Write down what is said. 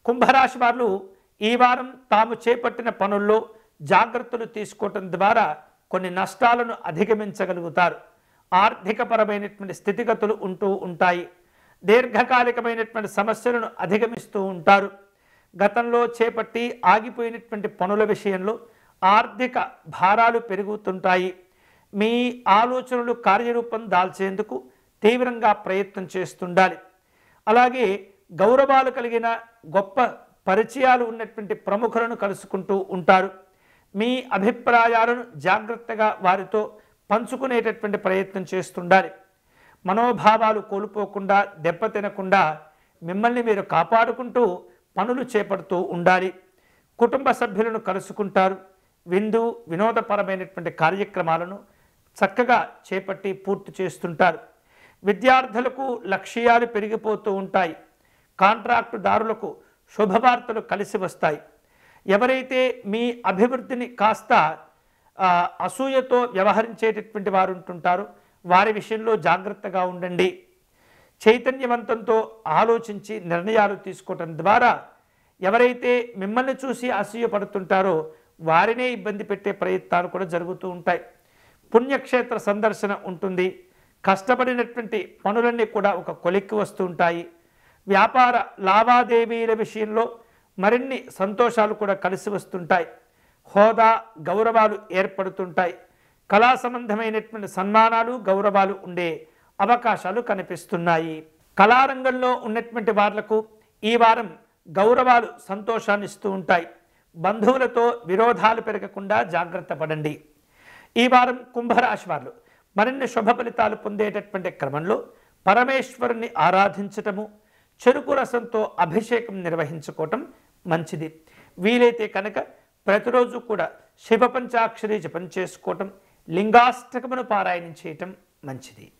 కుంభరాశి వారు ఈ వారం తాము చేపట్టిన పనుల్లో జాగ్రత్తలు తీసుకోవటం ద్వారా కొన్ని నష్టాలను అధిగమించగలుగుతారు. ఆర్థికపరమైనటువంటి స్థితిగతులు ఉంటూ ఉంటాయి. దీర్ఘకాలికమైనటువంటి సమస్యలను అధిగమిస్తూ ఉంటారు. గతంలో చేపట్టి ఆగిపోయినటువంటి పనుల విషయంలో ఆర్థిక భారాలు పెరుగుతుంటాయి. మీ ఆలోచనలు కార్యరూపం దాల్చేందుకు తీవ్రంగా ప్రయత్నం చేస్తుండాలి. అలాగే గౌరవాలు కలిగిన గొప్ప పరిచయాలు ఉన్నటువంటి ప్రముఖులను కలుసుకుంటూ ఉంటారు. మీ అభిప్రాయాలను జాగ్రత్తగా వారితో పంచుకునేటటువంటి ప్రయత్నం చేస్తుండాలి. మనోభావాలు కోల్పోకుండా దెబ్బతినకుండా మిమ్మల్ని మీరు కాపాడుకుంటూ పనులు చేపడుతూ ఉండాలి. కుటుంబ సభ్యులను కలుసుకుంటారు. విందు వినోదపరమైనటువంటి కార్యక్రమాలను చక్కగా చేపట్టి పూర్తి చేస్తుంటారు. విద్యార్థులకు లక్ష్యాలు పెరిగిపోతూ ఉంటాయి. కాంట్రాక్టుదారులకు శుభవార్తలు కలిసి వస్తాయి. ఎవరైతే మీ అభివృద్ధిని కాస్త అసూయతో వ్యవహరించేటటువంటి వారు ఉంటుంటారో వారి విషయంలో జాగ్రత్తగా ఉండండి. చైతన్యవంతంతో ఆలోచించి నిర్ణయాలు తీసుకోవటం ద్వారా ఎవరైతే మిమ్మల్ని చూసి అసూయ పడుతుంటారో వారినే ఇబ్బంది పెట్టే ప్రయత్నాలు కూడా జరుగుతూ ఉంటాయి. పుణ్యక్షేత్ర సందర్శన ఉంటుంది. కష్టపడినటువంటి పనులన్నీ కూడా ఒక కొలిక్కి వస్తూ ఉంటాయి. వ్యాపార లావాదేవీల విషయంలో మరిన్ని సంతోషాలు కూడా కలిసి వస్తుంటాయి. హోదా గౌరవాలు ఏర్పడుతుంటాయి. కళా సంబంధమైనటువంటి సన్మానాలు గౌరవాలు ఉండే అవకాశాలు కనిపిస్తున్నాయి. కళారంగంలో ఉన్నటువంటి వాళ్లకు ఈ వారం గౌరవాలు సంతోషాన్ని ఇస్తూ ఉంటాయి. బంధువులతో విరోధాలు పెరగకుండా జాగ్రత్త పడండి. ఈ వారం కుంభరాశి వారు మరిన్ని శుభ ఫలితాలు పొందేటటువంటి క్రమంలో పరమేశ్వరుని ఆరాధించటము, చెరుకు రసంతో అభిషేకం నిర్వహించుకోవటం మంచిది. వీలైతే కనుక ప్రతిరోజు కూడా శివ పంచాక్షరి జపం చేసుకోవటం, లింగాష్టకమును పారాయణం చేయటం మంచిది.